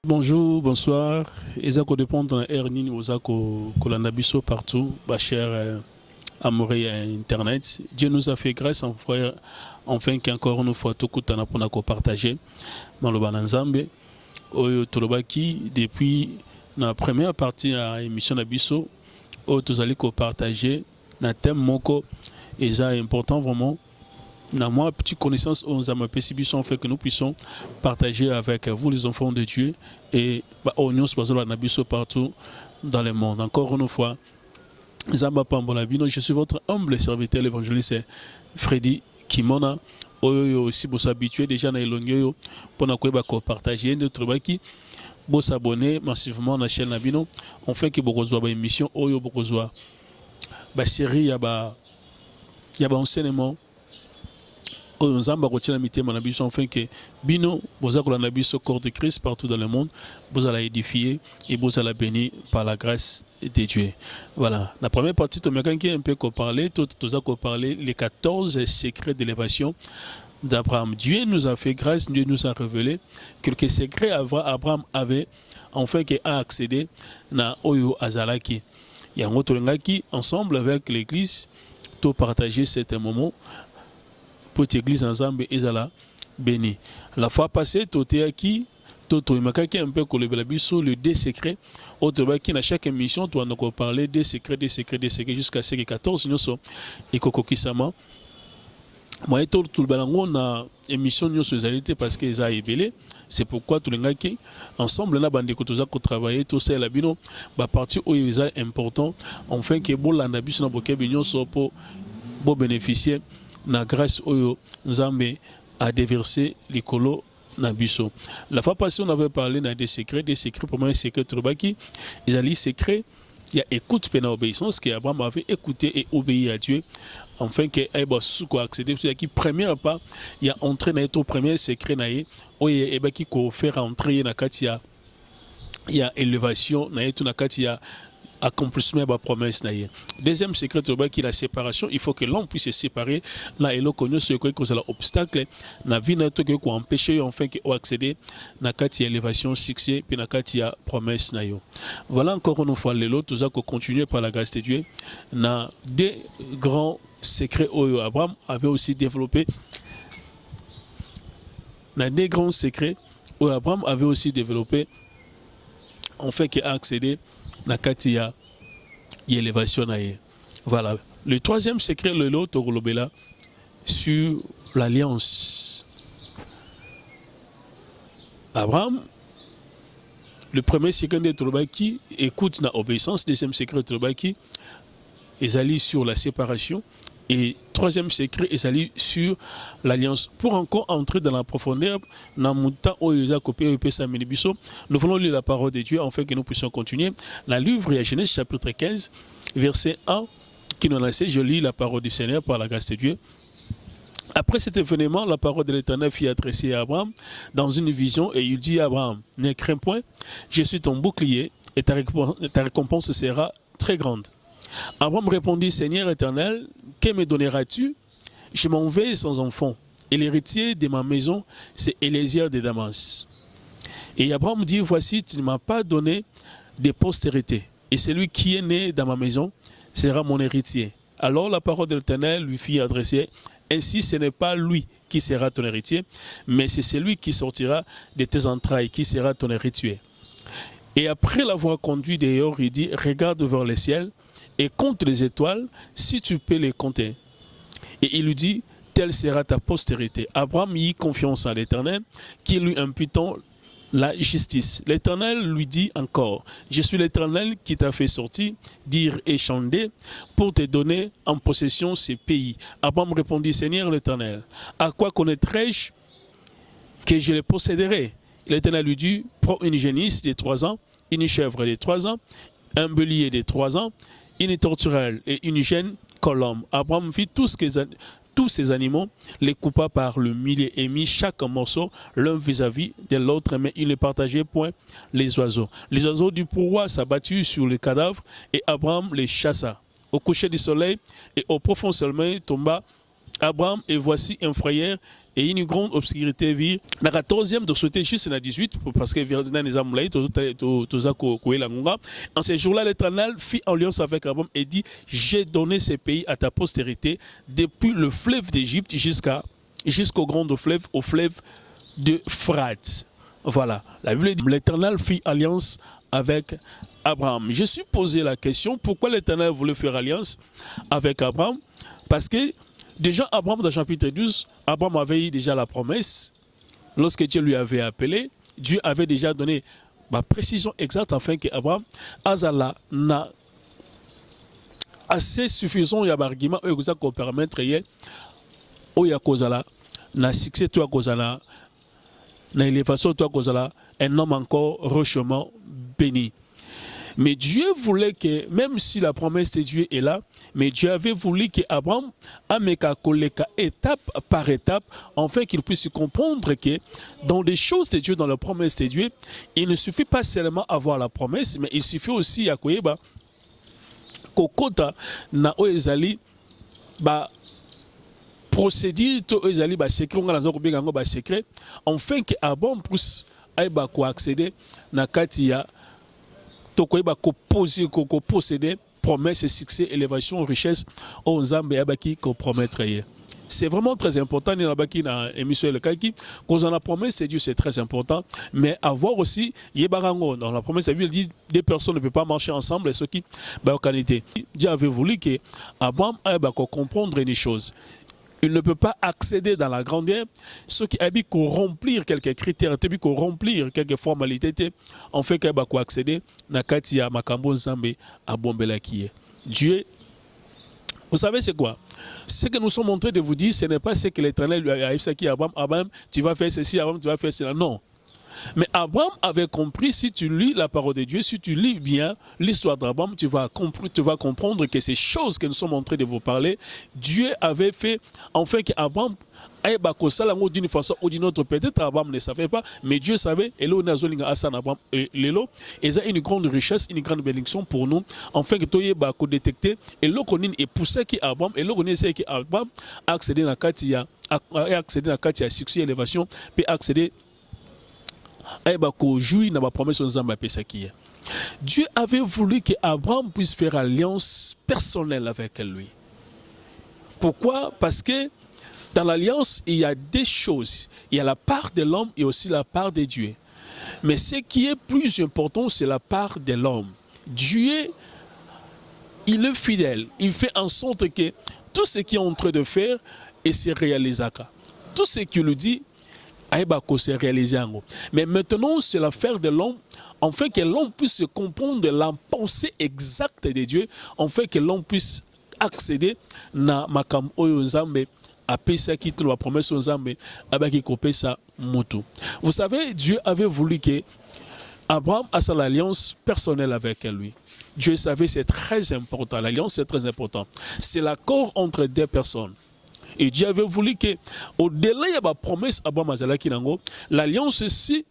Bonjour, bonsoir. Ezako dépendre de Ernin, Ozako Kolanabiso partout, Bacher Amoré Internet. Dieu nous a fait grâce en frère, enfin qu'encore une fois tout kutana pour nous partager. Maloba Nzambe, Oyo Tolobaki depuis la première partie à l'émission Nabiso, Oyo Tozali ko partager na thème moko et ça est important vraiment. Dans moi, petite connaissance aux amapessibitions fait que nous puissions partager avec vous les enfants de Dieu et partout dans le monde. Encore une fois, je suis votre humble serviteur, l'évangéliste Freddy Kimona. Si vous habituez déjà dans les pour partager notre travail, vous s'abonner massivement à la chaîne Nabino. On fait que vous avez une émission, vous avez une série, il y a un enseignement. Nous avons enfin que Bino, vous avez un corps de Christ partout dans le monde, vous allez édifier et vous allez bénir par la grâce de Dieu. Voilà. La première partie, tu as un peu parlé, tu as parlé les 14 secrets d'élévation d'Abraham. Dieu nous a fait grâce, Dieu nous a révélé quelques secrets Abraham avait, enfin qu'il a accédé à Oyo Azalaki. Il y a un autre qui, ensemble avec l'église, tout partager cet moment. Pour l'église ensemble et Zala béni. La fois passée, tu es qui Toto Imakaki un peu le deux secrets. Autrement, qui dans chaque émission, tu as nous parler des secrets, jusqu'à ce que 14 nous sommes. Et Kokokisama. Moi, tout le balango na émission nous socialité parce que ça est belé. C'est pourquoi tout le monde qui ensemble na bande kotoza ko travailler tout ça la bino ba partie où il est important enfin que bon la nabiso na boké bino so pour bénéficier na grâce oyo Nzambe a déversé l'écolo na biso. La fois passée on avait parlé des secrets pour moi un secret trobaki ils allaient secret il y a écoute pena obéissance que Abraham avait écouté et obéi à Dieu enfin que Aïba sous accéder qui première pas il y a entré dans ton premier secret naïe oye eba qui ko faire entrer na katia il y a élévation na tout na katia accomplissement de la promesse. Deuxième secret, c'est la séparation. Il faut que l'homme puisse se séparer. Là, il a ce qui cause l'obstacle. La vie n'a pas empêché enfin d'accéder à la élévation, succès, puis à la promesse. Voilà encore une fois, les autres, nous continuer par la grâce de Dieu. Dans des grands secrets, Abraham avait aussi développé. Dans des grands secrets, Abraham avait aussi développé, en fait, qu'il a accédé na katia élévation. Voilà. Le troisième secret, le lot sur l'alliance. Abraham, le premier secret de Trobaki, écoute na obéissance. Deuxième secret de Trobaki, ils allient sur la séparation. Et troisième secret, ils allient sur l'alliance. Pour encore entrer dans la profondeur, nous voulons lire la parole de Dieu afin que nous puissions continuer. La livre de Genèse chapitre 15, verset 1, qui nous lance, je lis la parole du Seigneur par la grâce de Dieu. Après cet événement, la parole de l'Éternel fut adressée à Abraham dans une vision et il dit à Abraham, ne crains point, je suis ton bouclier et ta récompense sera très grande. Abraham répondit, Seigneur éternel, que me donneras-tu? Je m'en vais sans enfant, et l'héritier de ma maison, c'est Éléazar de Damas. Et Abraham dit, voici, tu ne m'as pas donné de postérité, et celui qui est né dans ma maison sera mon héritier. Alors la parole de l'Éternel lui fit adresser, ainsi ce n'est pas lui qui sera ton héritier, mais c'est celui qui sortira de tes entrailles qui sera ton héritier. Et après l'avoir conduit dehors, il dit, regarde vers le ciel, et compte les étoiles, si tu peux les compter. Et il lui dit, telle sera ta postérité. Abraham y confiance à l'Éternel, qui lui imputant la justice. L'Éternel lui dit encore, je suis l'Éternel qui t'a fait sortir, dire et chanter, pour te donner en possession ces pays. Abraham répondit, Seigneur l'Éternel, à quoi connaîtrai-je que je les posséderai? L'Éternel lui dit, prends une génisse de 3 ans, une chèvre de 3 ans, un bélier de 3 ans, une tourterelle et une gêne colombe. Abraham fit tous ces animaux, les coupa par le millier et mit chaque morceau l'un vis-à-vis de l'autre, mais il ne partageait point les oiseaux. Les oiseaux du pourroi s'abatturent sur les cadavres et Abraham les chassa. Au coucher du soleil et au profond sommeil tomba Abraham, et voici un frère et une grande obscurité vit. La 14e de sauter juste la 18, parce que en ces jours-là, l'Éternel fit alliance avec Abraham et dit, j'ai donné ces pays à ta postérité, depuis le fleuve d'Égypte jusqu'au grand fleuve, au fleuve de Phrate. Voilà, la Bible dit, l'Éternel fit alliance avec Abraham. Je suis posé la question, pourquoi l'Éternel voulait faire alliance avec Abraham? Parce que déjà, Abraham, dans le chapitre 12, Abraham avait eu déjà la promesse. Lorsque Dieu lui avait appelé, Dieu avait déjà donné la précision exacte afin qu'Abraham, Azala, n'a assez suffisant, il y a un argument qui permettre na succès, toi, na élévation, toi, un homme encore richement béni. Mais Dieu voulait que, même si la promesse de Dieu est là, mais Dieu avait voulu qu'Abraham ameka étape par étape, afin qu'il puisse comprendre que dans les choses de Dieu, dans la promesse de Dieu, il ne suffit pas seulement avoir la promesse, mais il suffit aussi à koyeba kokota na oezali ba procédure to oezali ba secret on a nazo kobenga ngo ba secret, afin que Abraham puisse aiba ko accéder na katia ko posséder promesse, succès, élévation, richesse aux Zambé abaki ko promettre. C'est vraiment très important dans la émission le kaki quand on a promesse de Dieu, c'est très important, mais avoir aussi yebarango dans la promesse de Dieu, dit des personnes ne peuvent pas marcher ensemble et ce qui ba qualité. Dieu avait voulu que Abraham aiba ko comprendre une chose. Il ne peut pas accéder dans la grandeur, ce qui a qu'on remplir quelques critères, qu'on remplir quelques formalités, en fait qu'il va accéder na katia makambo Nzambe à Bombelakie. Dieu, vous savez c'est quoi? Ce que nous sommes en train de vous dire, ce n'est pas ce que l'Éternel lui a dit à Abraham, Abraham, tu vas faire ceci, Abraham, tu vas faire cela. Non. Mais Abraham avait compris, si tu lis la parole de Dieu, si tu lis bien l'histoire d'Abraham, tu vas comprendre que ces choses que nous sommes en train de vous parler, Dieu avait fait, enfin qu'Abraham d'une façon ou d'une autre, peut-être Abraham ne savait pas, mais Dieu savait, et là, on a Abraham et là, et ça une grande richesse, une grande bénédiction pour nous, enfin que tu aies détecté, et là, on est poussé qui Abraham, et là, on essaie qui Abraham a accédé à la Katia, succès, élévation, puis accéder Dieu avait voulu qu'Abraham puisse faire alliance personnelle avec lui. Pourquoi? Parce que dans l'alliance, il y a deux choses. Il y a la part de l'homme et aussi la part de Dieu. Mais ce qui est plus important, c'est la part de l'homme. Dieu, il est fidèle. Il fait en sorte que tout ce qu'il est en train de faire, et se réalisera. Tout ce qu'il lui dit, c'est réalisé. Mais maintenant, c'est l'affaire de l'homme, afin que l'homme puisse comprendre la pensée exacte de Dieu, afin que l'homme puisse accéder à makam oyo Nzambe a pesa qui la promesse Nzambe abaki kopesa moto. Vous savez, Dieu avait voulu que Abraham a son alliance personnelle avec lui. Dieu savait c'est très important, l'alliance c'est très important. C'est l'accord entre deux personnes. Et Dieu avait voulu que, au-delà de la promesse Abraham Azalaki Nango, l'alliance ici,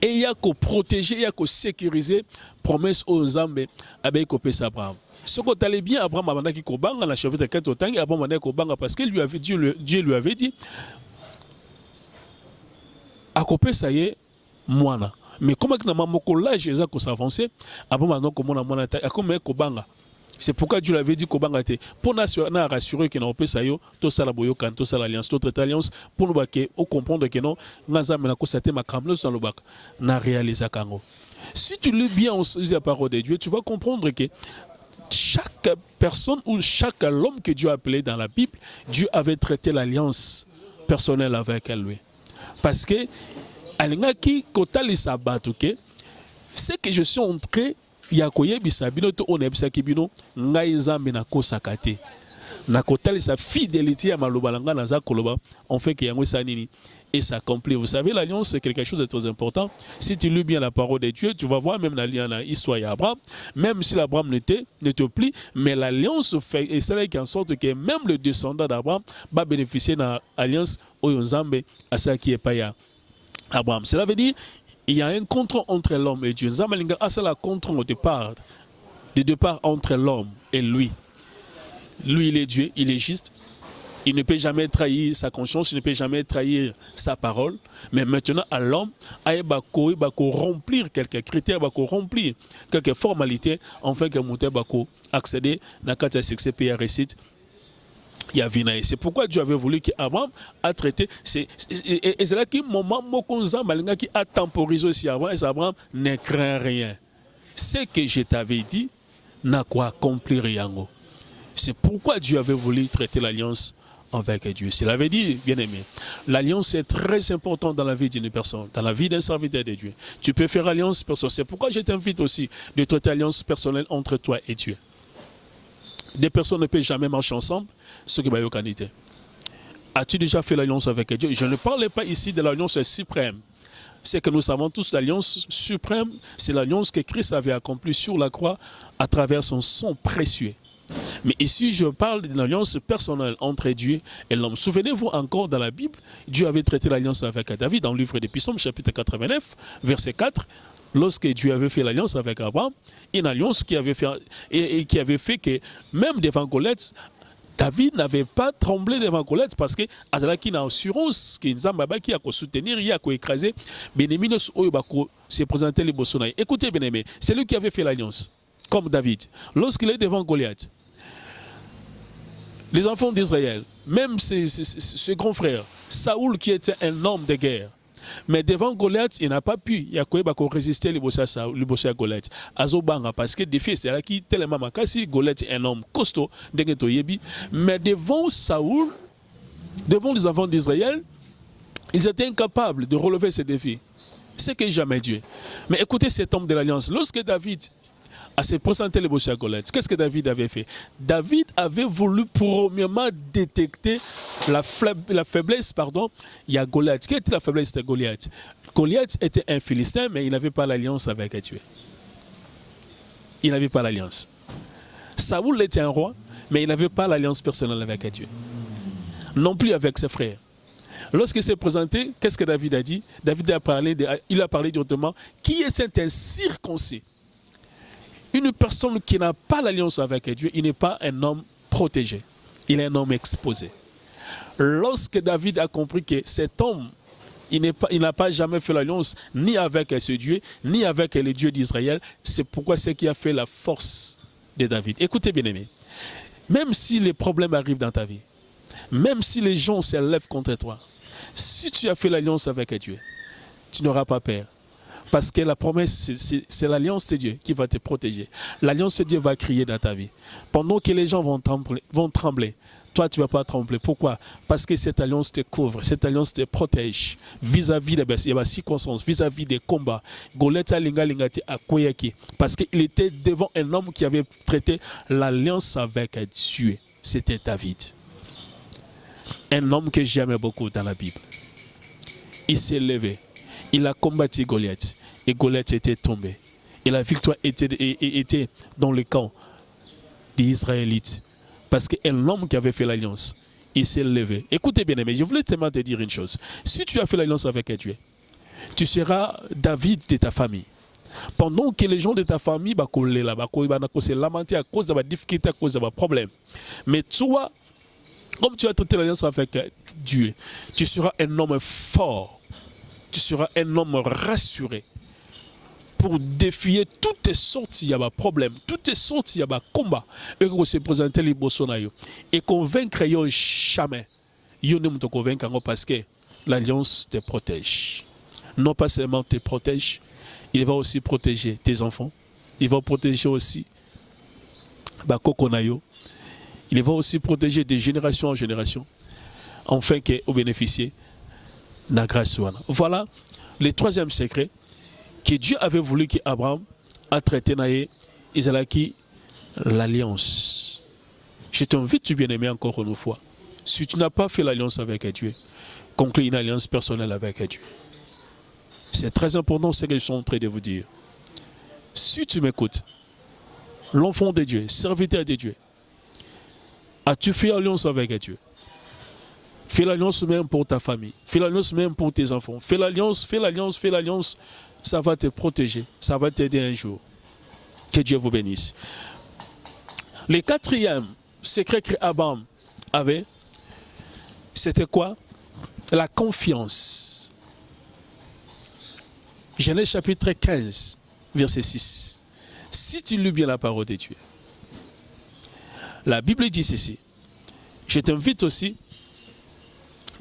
et il y a qu'à protéger, il y a qu'à sécuriser promesse aux Zambé avec Abraham. Ce qu'on allait bien, Abraham Abandaki Kobanga, la chapitre 4 au temps, Abraham Abandaki Kobanga, parce que Dieu lui avait dit, à Kopé, ça y est, moana. Mais comment que nous l'âge exact s'avancer, Abraham Abandaki Kobanga, à comment Kobanga. C'est pourquoi Dieu l'avait dit pour nous rassurer que nous avons tout ça la boyokan, tout ça l'alliance, toute alliance, pour nous comprendre que non, nous avons constaté ma camleuse dans le bac, n'a réalisé kango. Si tu lis bien la parole de Dieu, tu vas comprendre que chaque personne ou chaque homme que Dieu a appelé dans la Bible, Dieu avait traité l'alliance personnelle avec lui. Parce que, c'est que je suis entré. Yakoye bisabino to onebisa kibino ngai Nzambe na kosaka te na kotali sa fidélité à malobalanga na za koloba on fait que yango sa nini et s'accomplit. Vous savez, l'alliance c'est quelque chose de très important. Si tu lis bien la parole de Dieu, tu vas voir même dans l'histoire d'Abraham, même si l'Abraham ne te plie, mais l'alliance fait et c'est là en sorte que même le descendant d'Abraham va bénéficier de l'alliance au Nzambe à ça qui est pas ya Abraham. Cela veut dire il y a un contrat entre l'homme et Dieu. Zamalinga a ça la contrat au départ. De départ entre l'homme et lui. Lui, il est Dieu, il est juste. Il ne peut jamais trahir sa conscience, il ne peut jamais trahir sa parole. Mais maintenant, à l'homme, il va remplir quelques critères, il va remplir quelques formalités, afin que Mouté va accéder à la succès et à réussite. C'est pourquoi Dieu avait voulu qu'Abraham a traité. Et c'est là qu'il moment qui a temporisé aussi Abraham. Et Abraham ne craint rien. Ce que je t'avais dit n'a quoi accomplir rien. C'est pourquoi Dieu avait voulu traiter l'alliance avec Dieu. S'il avait dit, bien aimé, l'alliance est très importante dans la vie d'une personne, dans la vie d'un serviteur de Dieu. Tu peux faire alliance personnelle. C'est pourquoi je t'invite aussi de traiter l'alliance personnelle entre toi et Dieu. Des personnes ne peuvent jamais marcher ensemble, ce qui va y qualité. As-tu déjà fait l'alliance avec Dieu? Je ne parle pas ici de l'alliance suprême. C'est que nous savons tous, l'alliance suprême, c'est l'alliance que Christ avait accomplie sur la croix à travers son sang précieux. Mais ici, je parle d'une alliance personnelle entre Dieu et l'homme. Souvenez-vous encore dans la Bible, Dieu avait traité l'alliance avec David dans le livre des Psaumes, chapitre 89, verset 4. Lorsque Dieu avait fait l'alliance avec Abraham, une alliance qui avait fait que même devant Goliath, David n'avait pas tremblé devant Goliath parce que Azalaki n'a assurance que Nzamba qui a soutenir, il a écrasé, Bénéminos Oyobako s'est présenté les Bossonaï. Écoutez, bien-aimé, c'est lui qui avait fait l'alliance, comme David. Lorsqu'il est devant Goliath, les enfants d'Israël, même ses grands frères, Saoul qui était un homme de guerre, mais devant Goliath, il n'a pas pu. Il y a quoi résister les bossés à Goliath. Azobanga parce que des fils, c'est là qui tellement makasi Goliath est un homme costaud, mais devant Saoul, devant les enfants d'Israël, ils étaient incapables de relever ces défis. C'est que jamais Dieu. Mais écoutez cet homme de l'alliance. Lorsque David a se présenté les bossés à Goliath, qu'est-ce que David avait fait? David avait voulu premièrement détecter la faiblesse, il y a Goliath. Quelle était la faiblesse de Goliath? Goliath était un Philistin, mais il n'avait pas l'alliance avec Dieu. Il n'avait pas l'alliance. Saoul était un roi, mais il n'avait pas l'alliance personnelle avec Dieu. Non plus avec ses frères. Lorsqu'il s'est présenté, qu'est-ce que David a dit? David a parlé directement. Qui est cet incirconcis? Une personne qui n'a pas l'alliance avec Dieu, il n'est pas un homme protégé. Il est un homme exposé. Lorsque David a compris que cet homme, il n'a pas jamais fait l'alliance ni avec ce Dieu, ni avec les dieux d'Israël, c'est pourquoi c'est qui a fait la force de David. Écoutez bien aimé, même si les problèmes arrivent dans ta vie, même si les gens s'élèvent contre toi, si tu as fait l'alliance avec Dieu, tu n'auras pas peur. Parce que la promesse, c'est l'alliance de Dieu qui va te protéger. L'alliance de Dieu va crier dans ta vie. Pendant que les gens vont trembler, toi tu ne vas pas trembler. Pourquoi? Parce que cette alliance te couvre, cette alliance te protège vis-à-vis des circonstances, vis-à-vis des combats. Goliath parce qu'il était devant un homme qui avait traité l'alliance avec Dieu. C'était David. Un homme que j'aimais beaucoup dans la Bible. Il s'est levé. Il a combattu Goliath. Et Goliath était tombé. Et la victoire était dans le camp des Israélites. Parce qu'un homme qui avait fait l'alliance, il s'est levé. Écoutez bien aimé, je voulais seulement te dire une chose. Si tu as fait l'alliance avec Dieu, tu seras David de ta famille. Pendant que les gens de ta famille se lamenter à cause de la difficulté, à cause de la problème. Mais toi, comme tu as traité l'alliance avec Dieu, tu seras un homme fort. Tu seras un homme rassuré pour défier toutes les sortes de problèmes, toutes les sortes de combats et qu'on se présente les Bolsonaro et convaincre jamais. Yo ne te convaincre parce que l'alliance te protège. Non pas seulement te protège, il va aussi protéger tes enfants. Il va protéger aussi Kokonayo. Il va aussi protéger de génération en génération, afin qu'au bénéficier de la grâce. Voilà le troisième secret que Dieu avait voulu qu'Abraham a traité l'alliance. Je t'invite, tu bien-aimé, encore une fois. Si tu n'as pas fait l'alliance avec Dieu, conclue une alliance personnelle avec Dieu. C'est très important ce que je suis en train de vous dire. Si tu m'écoutes, l'enfant de Dieu, serviteur de Dieu, as-tu fait alliance avec Dieu? Fais l'alliance même pour ta famille. Fais l'alliance même pour tes enfants. Fais l'alliance, fais l'alliance, fais l'alliance. Ça va te protéger. Ça va t'aider un jour. Que Dieu vous bénisse. Le quatrième secret qu'Abraham avait, C'était quoi? La confiance. Genèse chapitre 15, verset 6. Si tu lis bien la parole de Dieu, la Bible dit ceci. Je t'invite aussi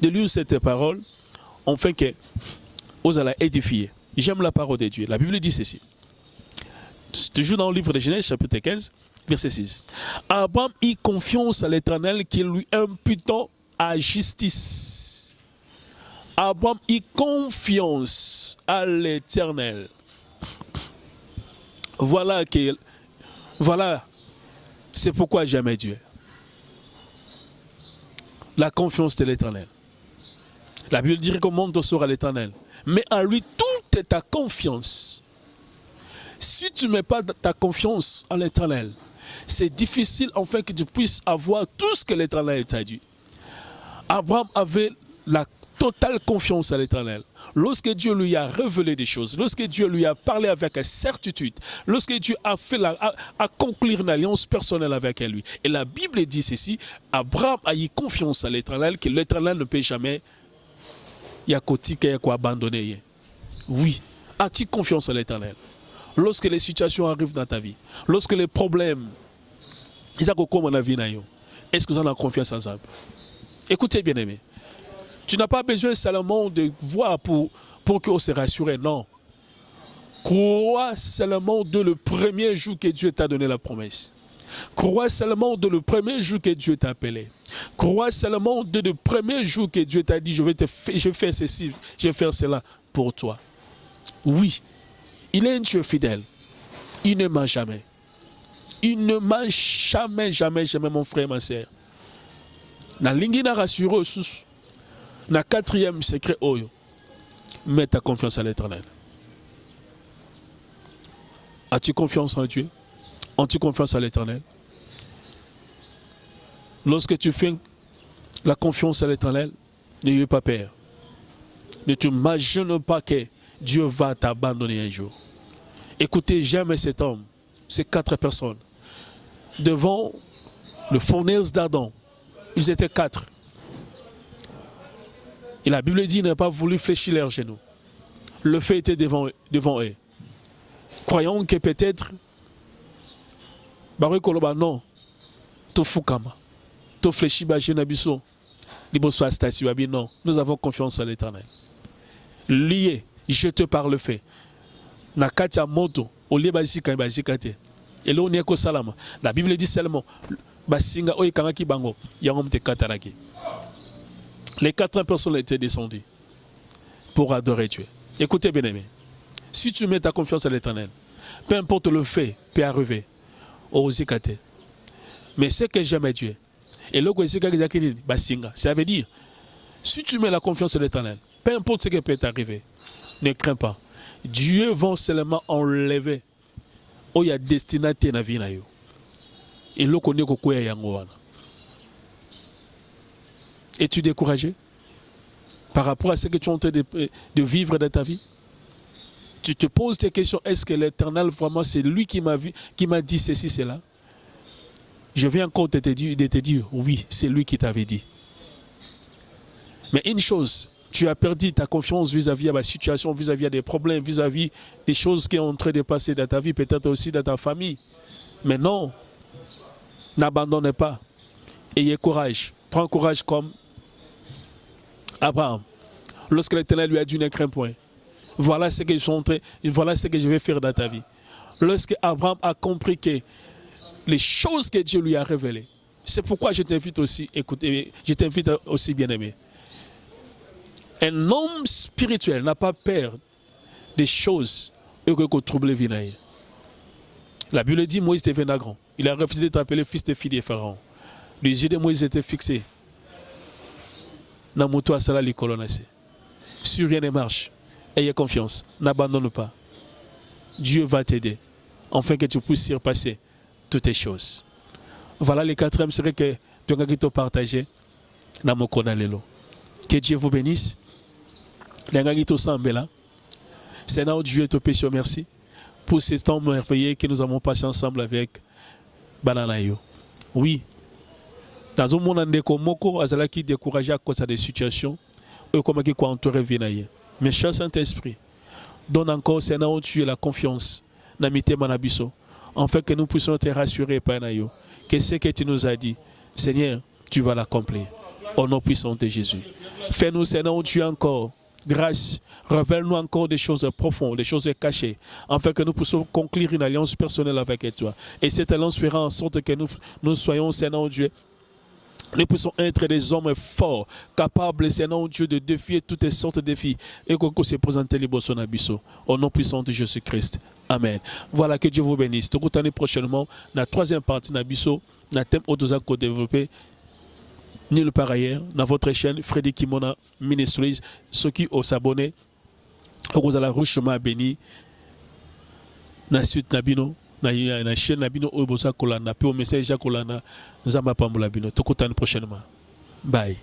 de lire cette parole afin que vous allez édifier. J'aime la parole de Dieu. La Bible dit ceci. Toujours dans le livre de Genèse, chapitre 15, verset 6. Abraham eut confiance à l'Éternel qui lui imputant à justice. Abraham eut confiance à l'Éternel. Voilà, c'est pourquoi j'aimais Dieu. La confiance de l'Éternel. La Bible dirait que monde sera l'Éternel. Mais à lui, tout est ta confiance. Si tu ne mets pas ta confiance en l'Éternel, c'est difficile enfin que tu puisses avoir tout ce que l'Éternel t'a dit. Abraham avait la totale confiance à l'Éternel. Lorsque Dieu lui a révélé des choses, lorsque Dieu lui a parlé avec certitude, lorsque Dieu a fait a conclure une alliance personnelle avec lui. Et la Bible dit ceci, Abraham a eu confiance à l'Éternel, que l'Éternel ne peut jamais abandonner. Oui, as-tu confiance à l'Éternel? Lorsque les situations arrivent dans ta vie, lorsque les problèmes, est-ce que vous en avez confiance ensemble? Écoutez bien aimé, tu n'as pas besoin seulement de voir pour qu'on se rassure, non. Crois seulement de le premier jour que Dieu t'a donné la promesse. Crois seulement de le premier jour que Dieu t'a appelé. Crois seulement de le premier jour que Dieu t'a dit, je vais faire ceci, je vais faire cela pour toi. Oui, il est un Dieu fidèle. Il ne ment jamais. Il ne ment jamais, jamais, jamais, mon frère, ma sœur. Na lingi na rassuré sous. Na quatrième secret oyo. Mets ta confiance à l'Éternel. As-tu confiance en Dieu? As-tu confiance à l'Éternel? Lorsque tu fais la confiance à l'Éternel, n'ayez pas peur. Ne t'imagine pas que Dieu va t'abandonner un jour. Écoutez, j'aime cet homme, ces 4 personnes. Devant le fournaise d'Adam, ils étaient 4. Et la Bible dit, ils n'ont pas voulu fléchir leurs genoux. Le fait était devant eux. Croyons que peut-être, non, to fukama, to fléchi ba genabiso, non, nous avons confiance en l'Éternel. Lié, je te parle le fait. Nakatia moto, au lieu basika basikate. Et là on est ko salama. La Bible dit seulement, basinga oy kangaki bango, yangom te kataraki. Les 4 personnes étaient descendues pour adorer Dieu. Écoutez bien aimé, si tu mets ta confiance à l'Éternel, peu importe le fait, peut arriver. Mais ce que j'aime Dieu, et le ça veut dire, si tu mets la confiance à l'Éternel, peu importe ce qui peut t'arriver, ne crains pas. Dieu va seulement enlever où il y a destination à la vie. Et le connaît quoi yango. Es-tu découragé par rapport à ce que tu es en train de vivre dans ta vie? Tu te poses des questions, est-ce que l'Éternel, vraiment, c'est lui qui m'a dit ceci, cela? Je viens encore de te dire, oui, c'est lui qui t'avait dit. Mais une chose, tu as perdu ta confiance vis-à-vis de la situation, vis-à-vis des problèmes, vis-à-vis des choses qui sont en train de passer dans ta vie, peut-être aussi dans ta famille. Mais non, n'abandonnez pas. Ayez courage. Prends courage comme Abraham. Lorsque l'Éternel lui a dit, ne crains point. Voilà ce que je vais faire dans ta vie. Lorsque Abraham a compris que les choses que Dieu lui a révélées, c'est pourquoi je t'invite aussi, écoutez, je t'invite aussi bien aimé. Un homme spirituel n'a pas peur des choses que trouble vinaille. La Bible dit Moïse devint grand. Il a refusé d'être appelé fils de fille de Pharaon. Les yeux de Moïse étaient fixés. Sur rien ne marche. Ayez confiance. N'abandonne pas. Dieu va t'aider. Afin que tu puisses surpasser toutes les choses. Voilà le 4e secret que tu as partagé dans mon canal. Que Dieu vous bénisse. Seigneur Dieu, te péché merci pour ce temps merveilleux que nous avons passé ensemble avec Bananayo. Oui, dans un monde ndeko moko azala qui découragé à cause des situations et comment qui quoi entourer vinaye. Mais cher Saint-Esprit, donne encore Seigneur tu la confiance na mitema na biso, afin que nous puissions te rassurer par nayo que ce que tu nous as dit, Seigneur, tu vas l'accomplir. Au nom puissant de Jésus. Fais-nous, Seigneur, tu encore grâce. Révèle-nous encore des choses profondes, des choses cachées, afin que nous puissions conclure une alliance personnelle avec toi. Et cette alliance fera en sorte que nous soyons, Seigneur Dieu, nous puissions être des hommes forts, capables, Seigneur Dieu, de défier toutes les sortes de défis. Et qu'on se présente les beaux son abisso. Au nom puissant de Jésus-Christ. Amen. Voilà, que Dieu vous bénisse. Tout le prochainement, dans la troisième partie d'Abisso, dans le thème Odoza qu'on développé, nulle part ailleurs, dans votre chaîne, Freddy Kimona Ministries, ceux qui ont s'abonné, vous allez richement béni, dans la suite Nabino, dans la chaîne Nabino, Obosa Kolana, puis au message Kolana, Zamba Pamula Bino. Tout le prochainement. Bye.